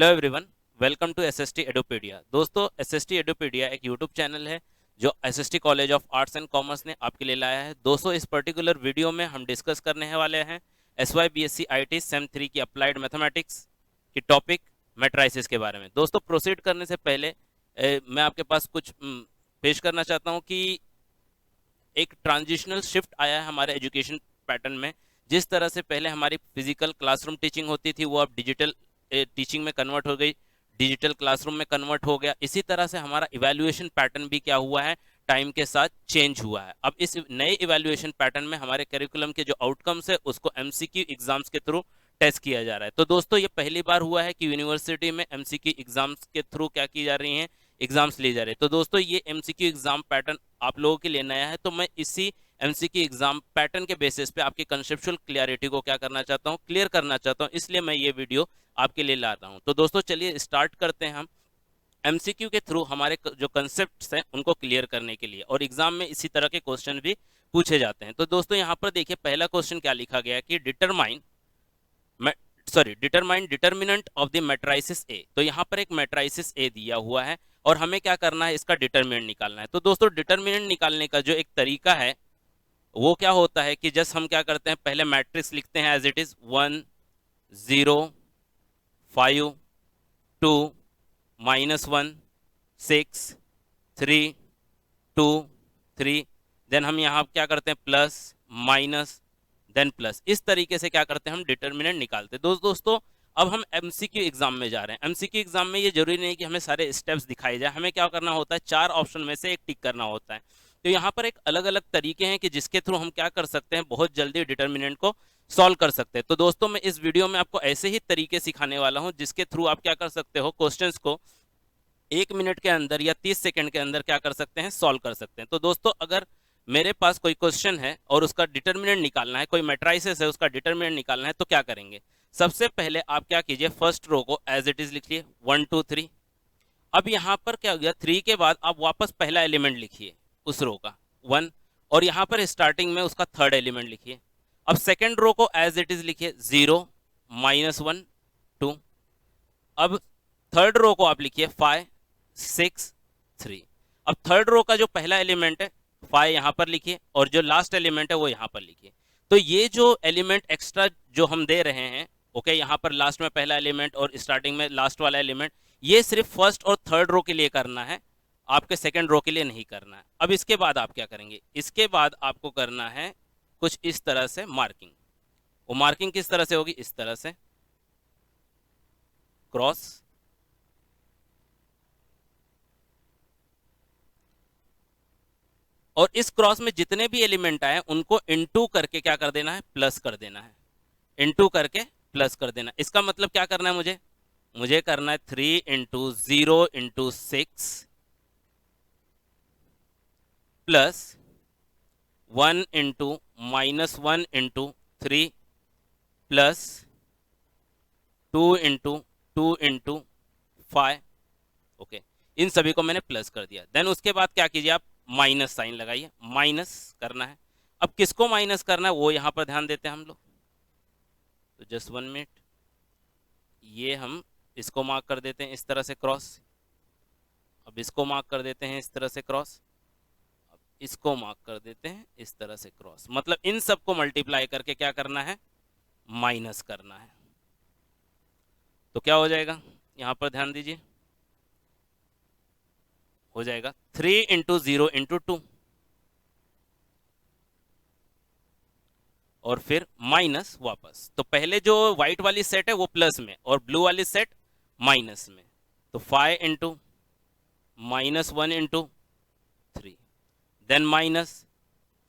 Hello everyone, welcome to SST Edupedia. दोस्तों, SST Edupedia एक YouTube channel है जो SST college of arts and commerce ने आपके लिए लाया है। दोस्तों, इस पर्टिकुलर वीडियो में हम डिस्कस करने वाले हैं एसवाई बीएससी आईटी सेम 3 की अप्लाइड मैथमेटिक्स की टॉपिक मैट्राइसिस के बारे में। दोस्तों, प्रोसीड करने से पहले मैं आपके पास कुछ पेश करना चाहता हूँ कि एक ट्रांजिशनल शिफ्ट आया है हमारे एजुकेशन पैटर्न में। जिस तरह से पहले हमारी फिजिकल क्लासरूम टीचिंग होती थी, वो अब डिजिटल टीचिंग में कन्वर्ट हो गई, डिजिटल क्लासरूम में कन्वर्ट हो गया। इसी तरह से हमारा इवैल्यूएशन पैटर्न भी क्या हुआ है, टाइम के साथ चेंज हुआ है। अब इस नए इवैल्यूएशन पैटर्न में हमारे करिकुलम के जो आउटकम्स है उसको एमसीक्यू एग्जाम्स के थ्रू टेस्ट किया जा रहा है। तो दोस्तों, ये पहली बार हुआ है कि यूनिवर्सिटी में एमसीक्यू एग्जाम्स के थ्रू क्या की जा रही हैं, एग्जाम्स ली जा रही है। तो दोस्तों, ये एमसीक्यू एग्जाम पैटर्न आप लोगों के लिए नया है, तो मैं इसी एमसीक्यू एग्जाम पैटर्न के बेसिस पे आपकी कंसेप्चुअल क्लियरिटी को क्या करना चाहता हूँ, क्लियर करना चाहता हूँ, इसलिए मैं ये वीडियो आपके लिए ला रहा हूँ। तो दोस्तों, चलिए स्टार्ट करते हैं हम एमसीक्यू के थ्रू हमारे जो कंसेप्ट्स हैं उनको क्लियर करने के लिए, और एग्जाम में इसी तरह के क्वेश्चन भी पूछे जाते हैं। तो दोस्तों, यहाँ पर देखिए पहला क्वेश्चन क्या लिखा गया है कि determine determinant of the matrices A. तो यहाँ पर एक मैट्राइसिस ए दिया हुआ है और हमें क्या करना है, इसका डिटर्मिनेंट निकालना है। तो दोस्तों, डिटर्मिनेंट निकालने का जो एक तरीका है वो क्या होता है कि जस्ट हम क्या करते हैं, पहले मैट्रिक्स लिखते हैं एज इट इज 1 0 5 2 -1 6 3 2 3। देन हम यहाँ क्या करते हैं, प्लस माइनस देन प्लस। इस तरीके से क्या करते हैं, हम डिटर्मिनेंट निकालते हैं। दोस्तों, अब हम एमसीक्यू एग्जाम में जा रहे हैं। एमसीक्यू एग्जाम में ये जरूरी नहीं कि हमें सारे स्टेप्स दिखाई जाए, हमें क्या करना होता है, 4 ऑप्शन में से एक टिक करना होता है। तो यहाँ पर एक अलग अलग तरीके हैं कि जिसके थ्रू हम क्या कर सकते हैं, बहुत जल्दी डिटर्मिनेंट को सॉल्व कर सकते हैं। तो दोस्तों, मैं इस वीडियो में आपको ऐसे ही तरीके सिखाने वाला हूँ जिसके थ्रू आप क्या कर सकते हो, क्वेश्चंस को 1 मिनट के अंदर या 30 सेकंड के अंदर क्या कर सकते हैं, सॉल्व कर सकते हैं। तो दोस्तों, अगर मेरे पास कोई क्वेश्चन है और उसका डिटर्मिनेंट निकालना है, कोई मैट्राइसिस है उसका डिटर्मिनेंट निकालना है, तो क्या करेंगे, सबसे पहले आप क्या कीजिए, फर्स्ट रो को एज इट इज लिखिए 1 2 3। अब यहाँ पर क्या हो गया, 3 के बाद आप वापस पहला एलिमेंट लिखिए उस रो का 1, और यहाँ पर स्टार्टिंग में उसका थर्ड एलिमेंट लिखिए। अब सेकेंड रो को एज इट इज लिखिए 0 -1 2। अब थर्ड रो को आप लिखिए 5 6 3। अब थर्ड रो का जो पहला एलिमेंट है 5 यहाँ पर लिखिए, और जो लास्ट एलिमेंट है वो यहाँ पर लिखिए। तो ये जो एलिमेंट एक्स्ट्रा जो हम दे रहे हैं, ओके, यहाँ पर लास्ट में पहला एलिमेंट और स्टार्टिंग में लास्ट वाला एलिमेंट, ये सिर्फ फर्स्ट और थर्ड रो के लिए करना है, आपके सेकेंड रो के लिए नहीं करना है। अब इसके बाद आप क्या करेंगे, इसके बाद आपको करना है कुछ इस तरह से मार्किंग। वो मार्किंग किस तरह से होगी, इस तरह से क्रॉस, और इस क्रॉस में जितने भी एलिमेंट आए उनको इनटू करके क्या कर देना है, प्लस कर देना है, इनटू करके प्लस कर देना। इसका मतलब क्या करना है, मुझे करना है 3 × 0 × 6 प्लस 1 × -1 × 3 प्लस 2 × 2 × 5। ओके, इन सभी को मैंने प्लस कर दिया। देन उसके बाद क्या कीजिए, आप माइनस साइन लगाइए, माइनस करना है। अब किसको माइनस करना है वो यहां पर ध्यान देते हैं हम लोग। तो जस्ट 1 मिनट, ये हम इसको मार्क कर देते हैं इस तरह से क्रॉस। अब इसको मार्क कर देते हैं इस तरह से क्रॉस। अब इसको मार्क कर देते हैं इस तरह से क्रॉस। मतलब इन सबको मल्टीप्लाई करके क्या करना है, माइनस करना है। तो क्या हो जाएगा, यहां पर ध्यान दीजिए, हो जाएगा 3 × 0 × 2, और फिर माइनस वापस। तो पहले जो व्हाइट वाली सेट है वो प्लस में और ब्लू वाली सेट माइनस में। तो 5 × -1 × 3, देन माइनस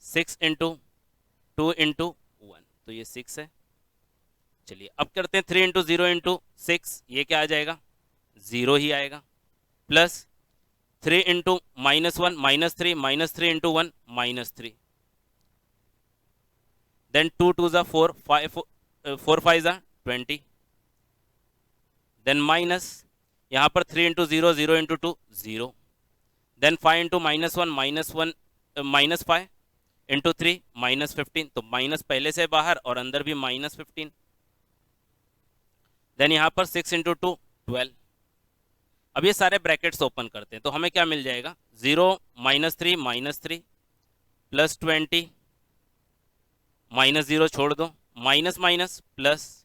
6 × 2 × 1। तो ये 6 है। चलिए अब करते हैं 3 × 0 × 6, ये क्या आ जाएगा, 0 ही आएगा, plus 3 × -1 -3 -3 × 1 -3। then 2 2s are 4 5 4 5s are 20। then minus, यहाँ पर 3 × 0 0 × 2 0। then 5 × -1 -5 × 3 -15। तो माइनस पहले से बाहर और अंदर भी -15। then यहाँ पर 6 × 2 12। अब ये सारे ब्रैकेट्स ओपन करते हैं तो हमें क्या मिल जाएगा, 0 -3 प्लस 20 -0 छोड़ दो, माइनस माइनस प्लस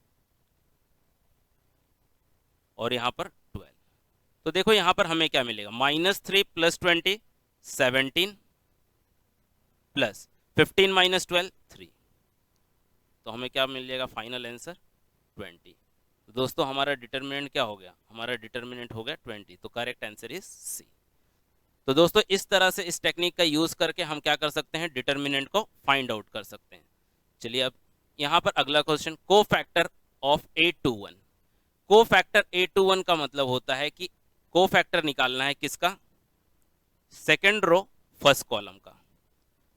और यहाँ पर 12। तो देखो यहाँ पर हमें क्या मिलेगा, -3 प्लस 20 17 प्लस 15 -12 3। तो हमें क्या मिल जाएगा, फाइनल आंसर 20। तो दोस्तों हमारा डिटर्मिनेंट क्या हो गया, हमारा डिटर्मिनेंट हो गया 20। तो करेक्ट आंसर इज सी। तो दोस्तों इस तरह से इस टेक्निक का यूज करके हम क्या कर सकते हैं, डिटर्मिनेंट को फाइंड आउट कर सकते हैं। चलिए अब यहाँ पर अगला क्वेश्चन, को फैक्टर ऑफ 821। को फैक्टर 821 का मतलब होता है कि को फैक्टर निकालना है किसका, सेकेंड रो फर्स्ट कॉलम का।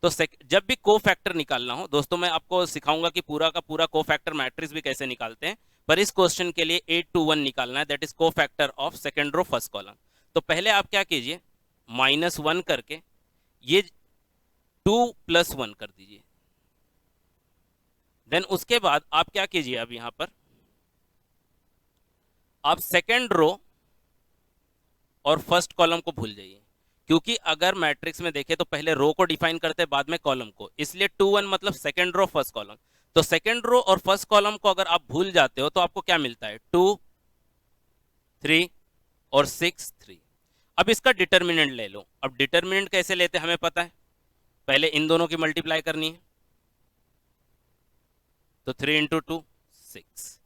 तो जब भी को फैक्टर निकालना हो दोस्तों, मैं आपको सिखाऊंगा कि पूरा का पूरा को फैक्टर मैट्रिक्स भी कैसे निकालते हैं, पर इस क्वेश्चन के लिए 821 निकालना है, that is cofactor of second row first column. तो पहले आप क्या कीजिए, -1 करके ये 2 + 1 कर दीजिए। देन उसके बाद आप क्या कीजिए, अब यहां पर आप सेकेंड रो और फर्स्ट कॉलम को भूल जाइए, क्योंकि अगर मैट्रिक्स में देखें तो पहले रो को डिफाइन करते हैं बाद में कॉलम को, इसलिए 2 1 मतलब सेकेंड रो फर्स्ट कॉलम। तो सेकेंड रो और फर्स्ट कॉलम को अगर आप भूल जाते हो तो आपको क्या मिलता है, 2 3 और 6 3। अब इसका डिटर्मिनेंट ले लो। अब डिटर्मिनेंट कैसे लेते हैं हमें पता है, पहले इन दोनों की मल्टीप्लाई करनी है, तो 3 × 2 6,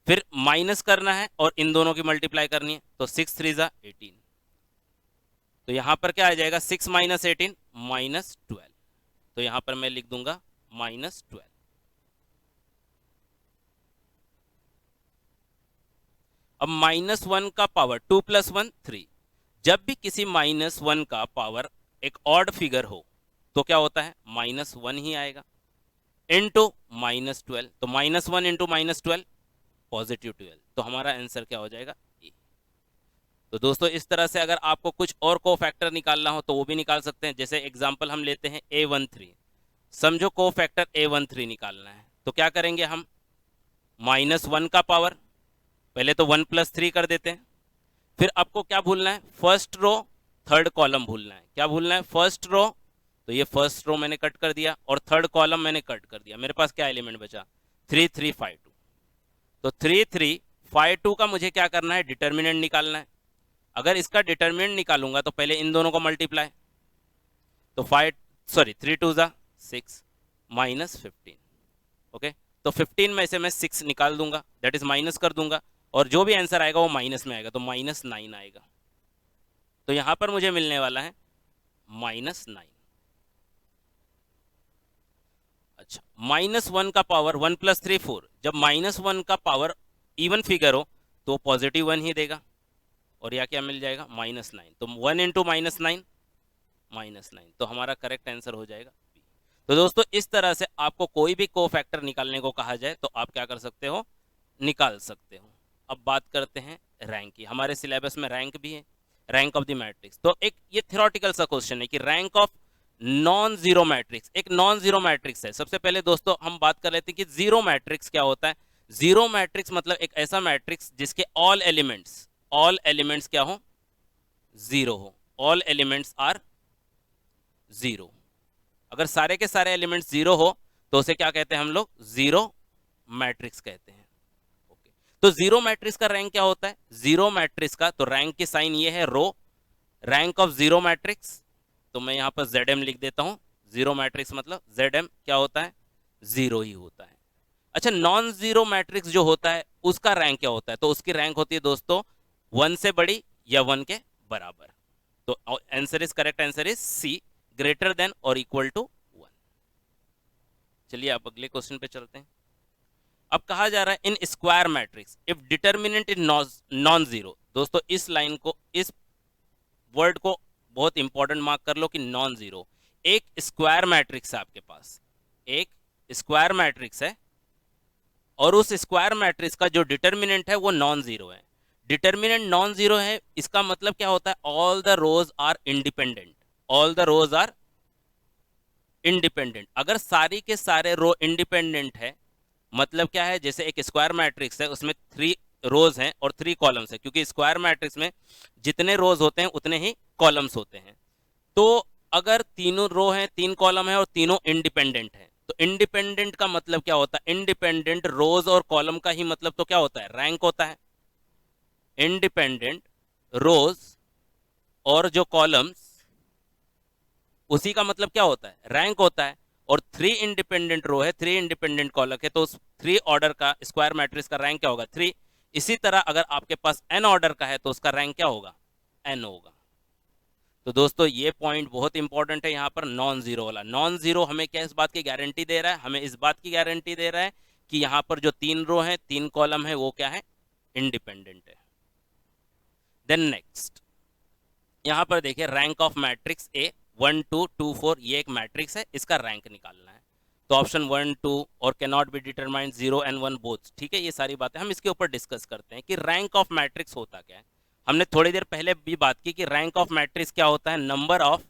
फिर माइनस करना है और इन दोनों की मल्टीप्लाई करनी है, तो 6 3 = 18। तो यहां पर क्या आ जाएगा, 6 - 18 -12। तो यहां पर मैं लिख दूंगा -12। अब -1 का पावर 2 + 1 3। जब भी किसी -1 का पावर एक ऑड फिगर हो तो क्या होता है, -1 ही आएगा, इनटू -12। तो -1 × -12 पॉजिटिव 12। तो हमारा आंसर क्या हो जाएगा, ए। तो दोस्तों इस तरह से अगर आपको कुछ और को फैक्टर निकालना हो तो वो भी निकाल सकते हैं। जैसे एग्जांपल हम लेते हैं A13। समझो को फैक्टर A13 निकालना है तो क्या करेंगे हम, -1 का पावर, पहले तो 1 + 3 कर देते हैं, फिर आपको क्या भूलना है, फर्स्ट रो थर्ड कॉलम भूलना है। क्या भूलना है, फर्स्ट रो। तो ये फर्स्ट रो मैंने कट कर दिया और थर्ड कॉलम मैंने कट कर दिया। मेरे पास क्या एलिमेंट बचा, 3 3 5 2। तो 3 3 5 2 का मुझे क्या करना है, डिटर्मिनेंट निकालना है। अगर इसका डिटर्मिनेंट निकालूंगा तो पहले इन दोनों को मल्टीप्लाई, तो 3 2 = 6 -15। ओके, तो 15 में से मैं 6 निकाल दूंगा, दैट इज माइनस कर दूंगा, और जो भी आंसर आएगा वो माइनस में आएगा, तो -9 आएगा। तो यहां पर मुझे मिलने वाला है -9। अच्छा, -1 का पावर 1 + 3 4। जब -1 का पावर इवन फिगर हो तो पॉजिटिव 1 ही देगा, और यह क्या मिल जाएगा, -9। तो 1 × -9 -9। तो हमारा करेक्ट आंसर हो जाएगा बी। तो दोस्तों इस तरह से आपको कोई भी को फैक्टर निकालने को कहा जाए तो आप क्या कर सकते हो, निकाल सकते हो। अब बात करते हैं रैंक की। हमारे सिलेबस में रैंक भी है, रैंक ऑफ द मैट्रिक्स। तो एक ये थ्योरेटिकल सा क्वेश्चन है कि rank of non zero matrix. एक नॉन जीरो मैट्रिक्स है। सबसे पहले दोस्तों हम बात कर लेते हैं कि जीरो मैट्रिक्स क्या होता है। जीरो मैट्रिक्स मतलब एक ऐसा मैट्रिक्स जिसके ऑल एलिमेंट्स क्या हो, जीरो हो। All elements are zero. अगर सारे के सारे एलिमेंट्स जीरो हो तो उसे क्या कहते हैं हम लोग, जीरो मैट्रिक्स कहते हैं। ओके, तो जीरो मैट्रिक्स का रैंक क्या होता है, जीरो मैट्रिक्स का तो रैंक की साइन ये है रो, रैंक ऑफ जीरो मैट्रिक्स। तो मैं यहां पर ZM लिख देता हूं। जीरो मैट्रिक्स मतलब ZM क्या होता है, जीरो ही होता है। अच्छा, नॉन जीरो मैट्रिक्स जो होता है उसका रैंक क्या होता है, तो उसकी रैंक होती है दोस्तों 1 से बड़ी या 1 के बराबर। तो answer is, correct answer is C, greater than और इक्वल टू 1। चलिए आप अगले क्वेश्चन पे चलते हैं। अब कहा जा रहा है in square matrix if determinant is non zero. दोस्तों इस लाइन को, इस वर्ड को बहुत इंपॉर्टेंट मार्क कर लो कि नॉन जीरो। एक स्क्वायर मैट्रिक्स है आपके पास, एक स्क्वायर मैट्रिक्स है और उस स्क्वायर मैट्रिक्स का जो डिटर्मिनेंट है वो नॉन जीरो है। डिटर्मिनेंट नॉन जीरो है, इसका मतलब क्या होता है, all the rows are independent. All the rows are independent. अगर सारी के सारे रो इंडिपेंडेंट है मतलब क्या है, जैसे एक स्क्वायर मैट्रिक्स है उसमें 3 रोज हैं और 3 कॉलम्स हैं, क्योंकि स्क्वायर मैट्रिक्स में जितने रोज होते हैं उतने ही कॉलम्स होते हैं। तो अगर तीनों रो हैं, 3 कॉलम है और तीनों इंडिपेंडेंट हैं, तो इंडिपेंडेंट का मतलब क्या होता है? इंडिपेंडेंट रोज और कॉलम का ही मतलब तो क्या होता है? रैंक होता है। इंडिपेंडेंट रोज और जो कॉलम्स, उसी का मतलब क्या होता है? रैंक होता है। और 3 इंडिपेंडेंट रो है, 3 इंडिपेंडेंट कॉलम है, तो उस 3 ऑर्डर का स्क्वायर मैट्रिक्स का रैंक क्या होगा? 3। इसी तरह अगर आपके पास n ऑर्डर का है तो उसका रैंक क्या होगा? n होगा। तो दोस्तों ये पॉइंट बहुत इंपॉर्टेंट है यहाँ पर, नॉन जीरो वाला। नॉन जीरो हमें क्या इस बात की गारंटी दे रहा है? हमें इस बात की गारंटी दे रहा है कि यहाँ पर जो 3 रो है, 3 कॉलम है, वो क्या है? इंडिपेंडेंट है। देन नेक्स्ट, यहाँ पर देखिए रैंक ऑफ मैट्रिक्स ए 1 2 2 4, ये एक मैट्रिक्स है, इसका रैंक निकालना है। तो ऑप्शन 1 2 और can not be determined 0 and 1 both. ठीक है, ये सारी बातें हम इसके ऊपर डिस्कस करते हैं कि रैंक ऑफ मैट्रिक्स होता क्या है। हमने थोड़ी देर पहले भी बात की कि रैंक ऑफ मैट्रिक्स क्या होता है? Number of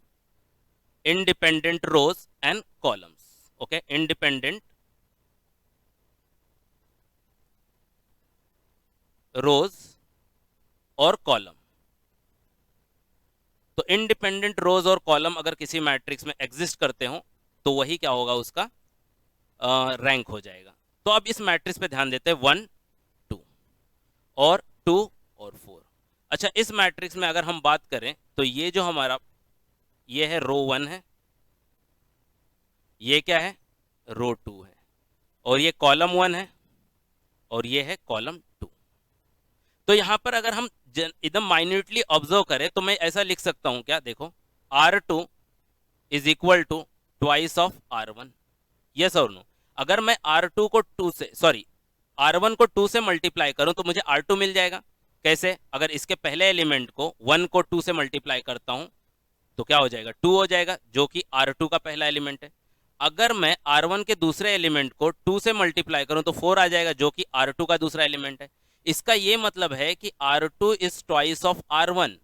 independent rows and columns. Okay, independent rows और कॉलम। तो इंडिपेंडेंट रोज और कॉलम अगर किसी मैट्रिक्स में एग्जिस्ट करते हो तो वही क्या होगा? उसका रैंक हो जाएगा। तो अब इस मैट्रिक्स पे ध्यान देते हैं, 1 2 और 2 और 4। अच्छा, इस मैट्रिक्स में अगर हम बात करें तो ये जो हमारा ये है रो 1 है, ये क्या है? रो 2 है, और ये कॉलम 1 है और ये है कॉलम 2। तो यहां पर अगर हम एकदम माइन्यूटली ऑब्जर्व करें तो मैं ऐसा लिख सकता हूं क्या? देखो, R2 is equal to twice of R1। Yes और नो? अगर मैं R2 को 2 से, सॉरी, R1 को 2 से मल्टीप्लाई करूं तो मुझे R2 मिल जाएगा। कैसे? अगर इसके पहले एलिमेंट को 1 को 2 से मल्टीप्लाई करता हूं तो क्या हो जाएगा? 2 हो जाएगा, जो कि R2 का पहला एलिमेंट है। अगर मैं R1 के दूसरे एलिमेंट को 2 से मल्टीप्लाई करूं तो 4 आ जाएगा, जो कि R2 का दूसरा एलिमेंट है। इसका ये मतलब है कि R2 is twice of R1।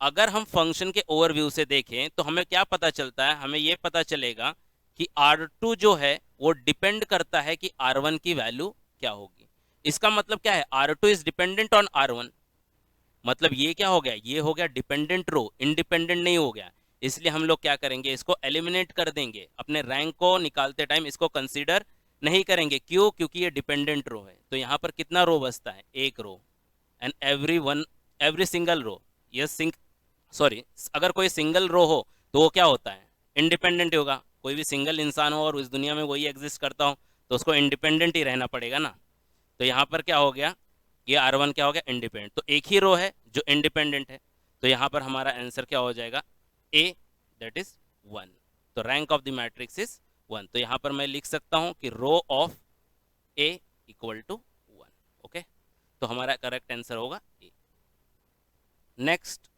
अगर हम फंक्शन के ओवरव्यू से देखें तो हमें क्या पता चलता है? हमें यह पता चलेगा कि R2 जो है वो डिपेंड करता है कि R1 की वैल्यू क्या होगी। इसका मतलब क्या है? R2 is dependent on R1। मतलब ये क्या हो गया? ये हो गया डिपेंडेंट रो, इंडिपेंडेंट नहीं हो गया। इसलिए हम लोग क्या करेंगे? इसको एलिमिनेट कर देंगे। अपने रैंक को निकालते टाइम इसको कंसीडर नहीं करेंगे। क्यों? क्योंकि ये डिपेंडेंट रो है। तो यहाँ पर कितना रो बचता है? एक रो। एंड एवरी सिंगल रो, ये सॉरी, अगर कोई सिंगल रो हो तो वो क्या होता है? इंडिपेंडेंट होगा। कोई भी सिंगल इंसान हो और इस दुनिया में वही एग्जिस्ट करता हो तो उसको इंडिपेंडेंट ही रहना पड़ेगा ना। तो यहाँ पर क्या हो गया? ये R1 क्या हो गया? इंडिपेंडेंट। तो एक ही रो है जो इंडिपेंडेंट है, तो यहाँ पर हमारा आंसर क्या हो जाएगा? A, that is 1। तो rank of the matrix is 1। तो यहाँ पर मैं लिख सकता हूँ कि row of A equal to 1। Okay, तो हमारा करेक्ट आंसर होगा A। नेक्स्ट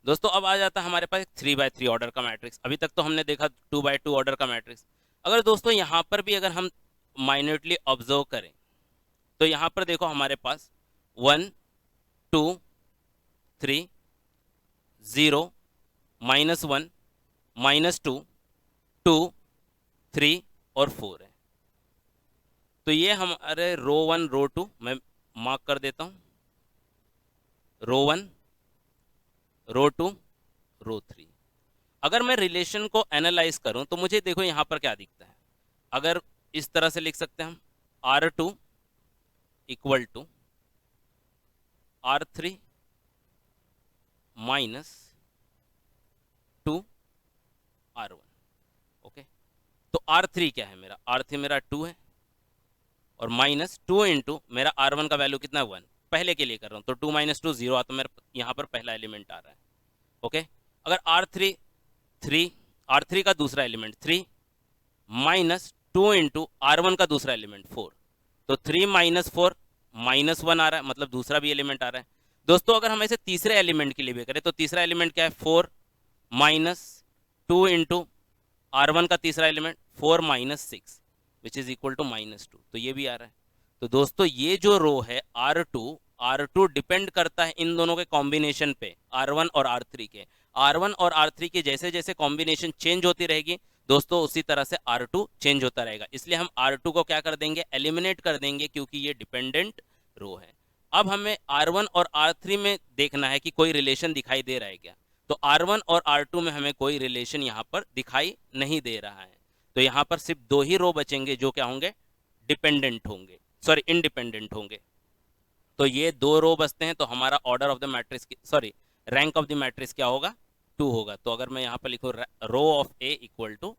दोस्तों, अब आ जाता है हमारे पास 3x3 ऑर्डर का मैट्रिक्स। अभी तक तो हमने देखा 2x2 ऑर्डर का मैट्रिक्स। अगर दोस्तों यहाँ पर भी अगर हम माइन्यूटली ऑब्जर्व करें तो यहाँ पर देखो हमारे पास 1 2 3 0 -1 -2 2 3 और 4 है। तो ये हमारे रो 1 रो 2 मैं मार्क कर देता हूँ। रो 1 रो 2 रो 3। अगर मैं रिलेशन को एनालाइज करूं तो मुझे देखो यहाँ पर क्या दिखता है। अगर इस तरह से लिख सकते हैं हम, R2 equal to R3 -2 R1। Okay, तो R3 क्या है मेरा? R3 मेरा 2 है और -2 इंटू मेरा R1 का वैल्यू कितना है? 1। पहले के लिए कर रहा हूँ तो 2 - 2 0 तो मेरा यहाँ पर पहला एलिमेंट आ रहा है। ओके, अगर R3 का दूसरा एलिमेंट 3 -2 इंटू R1 का दूसरा एलिमेंट 4, तो 3 - 4 -1 आ रहा है, मतलब दूसरा भी एलिमेंट आ रहा है। दोस्तों अगर हम ऐसे तीसरे एलिमेंट के लिए भी करें तो तीसरा एलिमेंट क्या है? 4 -2 इंटू R1 का तीसरा element 4 -6 which is equal to -2, तो ये भी आ रहा है। तो दोस्तों ये जो रो है R2 डिपेंड करता है इन दोनों के कॉम्बिनेशन पे, R1 और R3 के। R1 और R3 की जैसे जैसे कॉम्बिनेशन चेंज होती रहेगी दोस्तों, उसी तरह से R2 चेंज होता रहेगा। इसलिए हम R2 को क्या कर देंगे? एलिमिनेट कर देंगे, क्योंकि ये डिपेंडेंट रो है। अब हमें R1 और R3 में देखना है कि कोई रिलेशन दिखाई दे रहा है क्या। तो R1 और R2 में हमें कोई रिलेशन यहाँ पर दिखाई नहीं दे रहा है। तो यहाँ पर सिर्फ 2 ही रो बचेंगे जो क्या होंगे, डिपेंडेंट होंगे, सॉरी इंडिपेंडेंट होंगे। तो ये 2 रो बचते हैं, तो हमारा order of the matrix sorry rank of the matrix क्या होगा, 2 होगा। तो अगर मैं यहाँ पर लिखूँ row of A equal to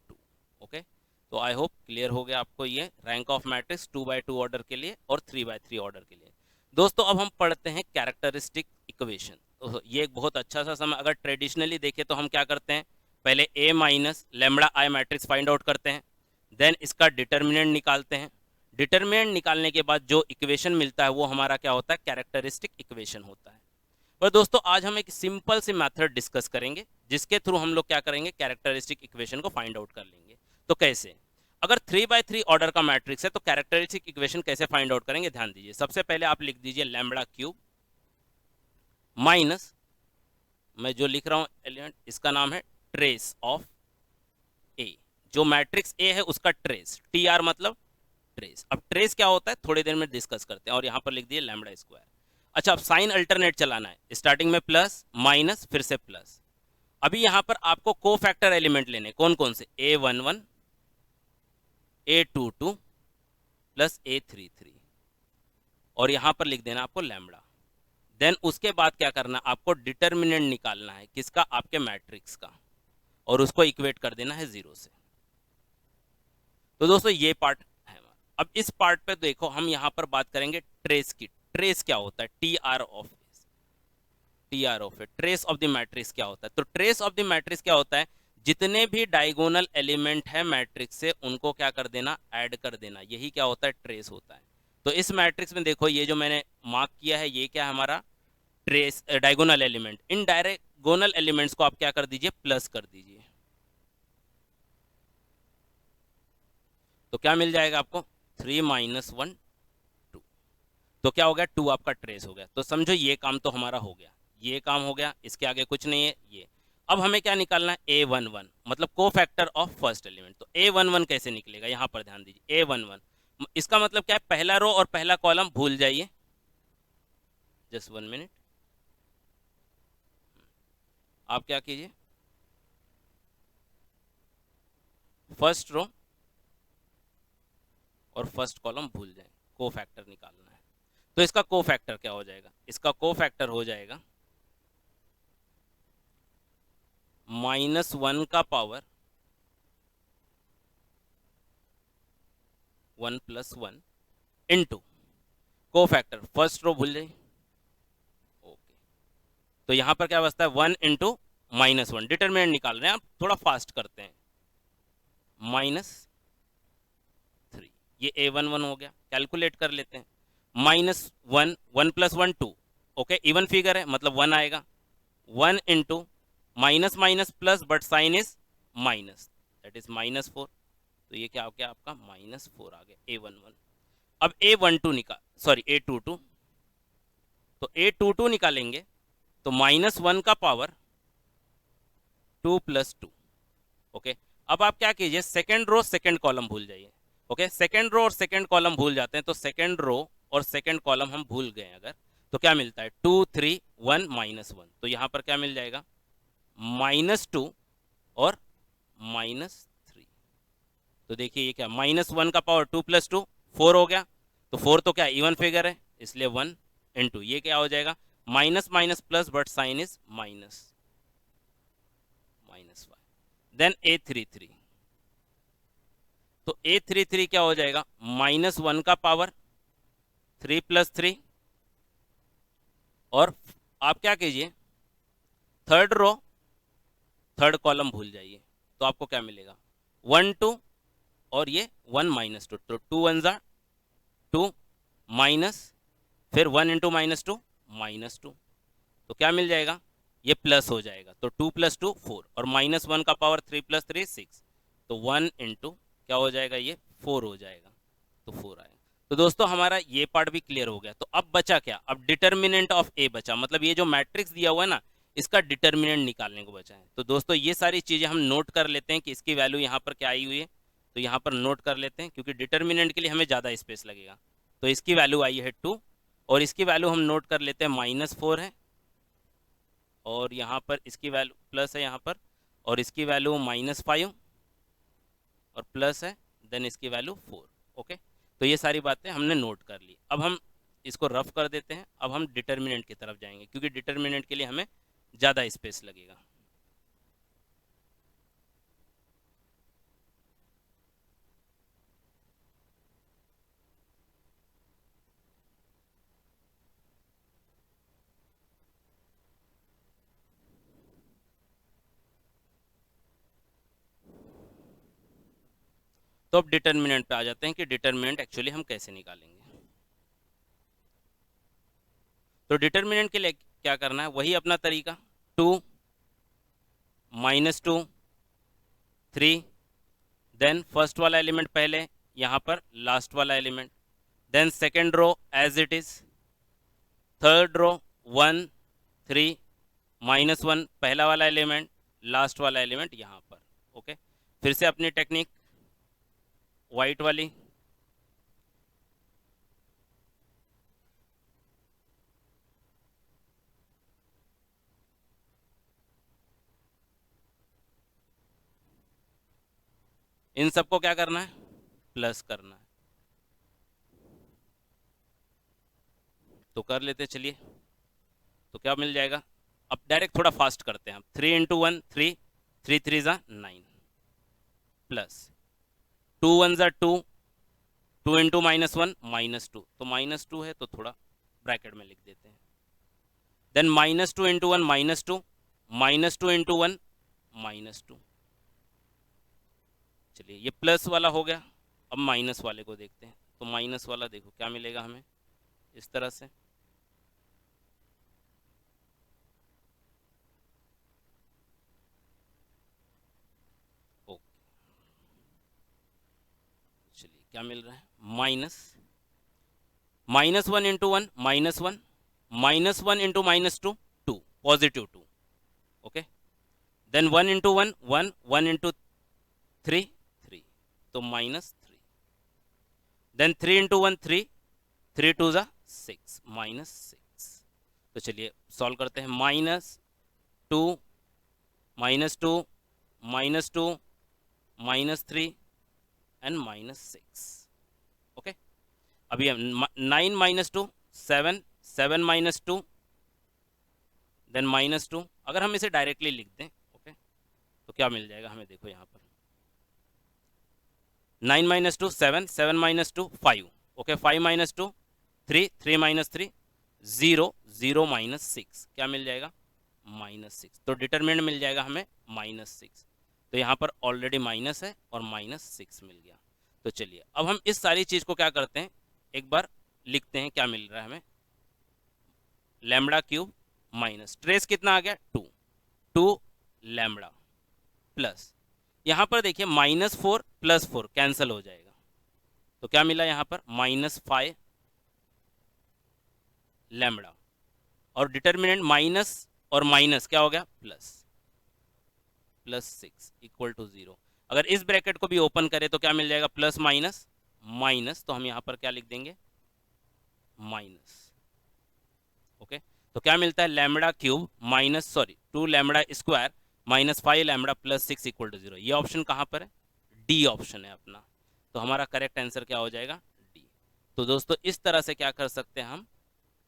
2। Okay, तो आई होप क्लियर हो गया आपको ये rank of matrix 2x2 order के लिए और 3x3 ऑर्डर के लिए। दोस्तों अब हम पढ़ते हैं कैरेक्टरिस्टिक इक्वेशन। तो ये एक बहुत अच्छा सा समय, अगर ट्रेडिशनली देखें तो हम क्या करते हैं, पहले ए माइनस लेमड़ा आई मैट्रिक्स फाइंड आउट करते हैं, देन इसका डिटर्मिनेंट निकालते हैं। डिटर्मिनेंट निकालने के बाद जो इक्वेशन मिलता है वो हमारा क्या होता है, कैरेक्टरिस्टिक इक्वेशन होता है। पर दोस्तों आज हम एक सिंपल सी मेथड डिस्कस करेंगे जिसके थ्रू हम लोग क्या करेंगे, कैरेक्टरिस्टिक इक्वेशन को फाइंड आउट कर लेंगे। तो कैसे, अगर 3x3 ऑर्डर का मैट्रिक्स है तो कैरेक्टरिस्टिक इक्वेशन कैसे फाइंड आउट करेंगे, ध्यान दीजिए। सबसे पहले आप लिख दीजिए लैम्बडा क्यूब माइनस, मैं जो लिख रहा हूं एलिमेंट इसका नाम है ट्रेस ऑफ ए, जो मैट्रिक्स ए है उसका ट्रेस, टी आर मतलब ट्रेस। अब ट्रेस क्या होता है थोड़ी देर में डिस्कस करते हैं। और यहां पर लिख दिए लैम्बडा स्क्वायर। अच्छा, अब साइन अल्टरनेट चलाना है, स्टार्टिंग में प्लस माइनस फिर से प्लस। अभी यहां पर आपको को फैक्टर एलिमेंट लेने, कौन कौन से, A11 A22 प्लस A33, और यहां पर लिख देना आपको लैम्बडा। देन उसके बाद क्या करना, आपको डिटर्मिनेंट निकालना है किसका, आपके मैट्रिक्स का, और उसको इक्वेट कर देना है 0 से। तो दोस्तों ये पार्ट है। अब इस पार्ट पे देखो हम यहाँ पर बात करेंगे ट्रेस की। ट्रेस क्या होता है, T R of A, trace of the matrix क्या होता है। तो ट्रेस ऑफ द मैट्रिक्स क्या होता है, जितने भी डायगोनल एलिमेंट है मैट्रिक्स से उनको क्या कर देना, ऐड कर देना, यही क्या होता है, ट्रेस होता है। तो इस मैट्रिक्स में देखो ये जो मैंने मार्क किया है ये क्या है हमारा ट्रेस डायगोनल एलिमेंट। इन डायगोनल एलिमेंट्स को आप क्या कर दीजिए, प्लस कर दीजिए। तो क्या मिल जाएगा आपको, 3 माइनस 1 2। तो क्या हो गया, 2 आपका ट्रेस हो गया। तो समझो ये काम तो हमारा हो गया, ये काम हो गया, इसके आगे कुछ नहीं है ये। अब हमें क्या निकालना है, A11 मतलब को फैक्टर ऑफ फर्स्ट एलिमेंट। तो A11 कैसे निकलेगा, यहां पर ध्यान दीजिए, A11 इसका मतलब क्या है, पहला रो और पहला कॉलम भूल जाइए, जस्ट 1 मिनट। आप क्या कीजिए, फर्स्ट रो और फर्स्ट कॉलम भूल जाए, को फैक्टर निकालना है। तो इसका को फैक्टर क्या हो जाएगा, इसका को फैक्टर हो जाएगा -1 का पावर 1 + 1 इंटू को फैक्टर, फर्स्ट रो भूल जाइए। ओके, तो यहां पर क्या बचता है, 1 इंटू -1, डिटरमिनेंट निकाल रहे हैं आप, थोड़ा फास्ट करते हैं, -3। ये A11 हो गया, कैलकुलेट कर लेते हैं। -1 1 + 1 2, ओके इवन फिगर है मतलब 1 आएगा, 1 into minus minus plus but sign is minus, that is -4। तो ये क्या हो गया आपका, -4 आ गया A11। अब A12 निकाल, सॉरी A22, तो A22 निकालेंगे तो -1 का पावर 2 + 2। ओके, अब आप क्या कीजिए, सेकेंड रो सेकेंड कॉलम भूल जाइए। ओके, सेकेंड रो और सेकेंड कॉलम भूल जाते हैं, तो सेकेंड रो और सेकेंड कॉलम हम भूल गए अगर, तो क्या मिलता है, 2 3 1 -1। तो यहां पर क्या मिल जाएगा, -2 और -3। तो देखिए ये क्या, -1 का पावर 2 + 2 4 हो गया। तो 4 तो क्या इवन फिगर है, इसलिए 1 इंटू ये क्या हो जाएगा, minus minus plus but sign is -5। Then A33, तो A33 क्या हो जाएगा, -1 का पावर 3 + 3, और आप क्या कीजिए, थर्ड रो थर्ड कॉलम भूल जाइए, तो आपको क्या मिलेगा, 1 2 और ये 1 -2, तो 2 1 ज़ा 2 माइनस फिर 1 इंटू -2 -2, तो क्या मिल जाएगा, ये प्लस हो जाएगा, तो 2 + 2 4 और -1 का पावर 3 + 3 6, तो 1 इंटू क्या हो जाएगा, ये 4 हो जाएगा, तो 4 आएगा। तो दोस्तों हमारा ये पार्ट भी क्लियर हो गया। तो अब बचा क्या, अब डिटर्मिनेंट ऑफ ए बचा, मतलब ये जो मैट्रिक्स दिया हुआ है ना इसका डिटर्मिनेंट निकालने को बचा है। तो दोस्तों ये सारी चीज़ें हम नोट कर लेते हैं कि इसकी वैल्यू यहाँ पर क्या आई हुई है, तो यहाँ पर नोट कर लेते हैं क्योंकि डिटर्मिनेंट के लिए हमें ज़्यादा स्पेस लगेगा। तो इसकी वैल्यू आई है 2, और इसकी वैल्यू हम नोट कर लेते हैं -4 है, और यहाँ पर इसकी वैल्यू प्लस है यहाँ पर, और इसकी वैल्यू -5 और प्लस है, देन इसकी वैल्यू 4। ओके, तो ये सारी बातें हमने नोट कर ली। अब हम इसको रफ कर देते हैं। अब हम डिटर्मिनेंट की तरफ जाएंगे, क्योंकि डिटर्मिनेंट के लिए हमें ज़्यादा स्पेस लगेगा। तो अब डिटर्मिनेंट पे आ जाते हैं कि डिटर्मिनेंट एक्चुअली हम कैसे निकालेंगे। तो डिटर्मिनेंट के लिए क्या करना है, वही अपना तरीका, 2 -2 3, देन फर्स्ट वाला एलिमेंट पहले, यहाँ पर लास्ट वाला element, then second row as it is, third row 1 3 -1 पहला वाला एलिमेंट, लास्ट वाला एलिमेंट यहाँ पर। ओके, फिर से अपनी टेक्निक वाइट वाली, इन सबको क्या करना है, प्लस करना है। तो कर लेते चलिए, तो क्या मिल जाएगा। अब डायरेक्ट थोड़ा फास्ट करते हैं हम, 3 × 1 3, 3 3 ज़ा 9, प्लस 2 1 ज़ा 2, 2 × -1 -2, तो -2 है तो थोड़ा ब्रैकेट में लिख देते हैं, देन -2 × 1 -2, -2 × 1 -2। चलिए ये प्लस वाला हो गया। अब माइनस वाले को देखते हैं, तो माइनस वाला देखो क्या मिलेगा हमें, इस तरह से। ओके, चलिए क्या मिल रहा है, -1 × 1 -1, -1 × -2 2, पॉजिटिव 2। ओके, देन 1 × 1 1, 1 × 3 3, तो -3, देन 3 × 1 3, 3 2 ज़ा 6, -6। तो चलिए सॉल्व करते हैं, -2 -2 -2 -3 एंड -6। ओके, अभी हम 9 -2 7, 7 -2, देन -2। अगर हम इसे डायरेक्टली लिख दें, ओके, तो क्या मिल जाएगा हमें, देखो यहाँ पर 9 -2 7, 7 -2 5, ओके, 5 -2 3, 3 -3 0, 0 -6, क्या मिल जाएगा, -6। तो डिटरमिनेंट मिल जाएगा हमें -6। तो यहाँ पर ऑलरेडी माइनस है और -6 मिल गया। तो चलिए अब हम इस सारी चीज़ को क्या करते हैं, एक बार लिखते हैं क्या मिल रहा है हमें, लैम्बडा क्यूब माइनस ट्रेस कितना आ गया 2, 2 लैम्बडा, प्लस यहाँ पर देखिए -4 + 4 कैंसिल हो जाएगा, तो क्या मिला यहाँ पर -5 लैम्बडा, और डिटर्मिनेंट माइनस और माइनस क्या हो गया +6 = 0। अगर इस ब्रैकेट को भी ओपन करें तो क्या मिल जाएगा, प्लस माइनस माइनस, तो हम यहाँ पर क्या लिख देंगे, माइनस। ओके, तो क्या मिलता है, lambda cube -2 lambda square -5 lambda +6 = 0। ये ऑप्शन कहाँ पर है, डी ऑप्शन है अपना। तो हमारा करेक्ट आंसर क्या हो जाएगा, डी। तो दोस्तों इस तरह से क्या कर सकते हैं हम,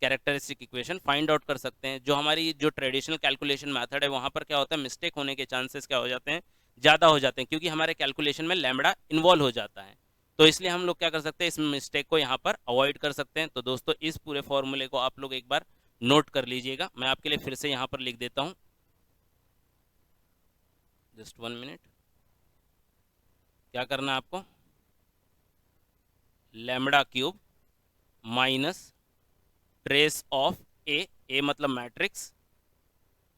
कैरेक्टरिस्टिक इक्वेशन फाइंड आउट कर सकते हैं। जो हमारी जो ट्रेडिशनल कैलकुलेशन मेथड है वहाँ पर क्या होता है, मिस्टेक होने के चांसेस क्या हो जाते हैं, ज़्यादा हो जाते हैं, क्योंकि हमारे कैलकुलेशन में लैम्बडा इन्वॉल्व हो जाता है। तो इसलिए हम लोग क्या कर सकते हैं, इस मिस्टेक को यहाँ पर अवॉइड कर सकते हैं। तो दोस्तों इस पूरे फॉर्मूले को आप लोग एक बार नोट कर लीजिएगा, मैं आपके लिए फिर से यहाँ पर लिख देता हूँ, जस्ट 1 मिनट। क्या करना है आपको, lambda cube minus trace of A मतलब मैट्रिक्स,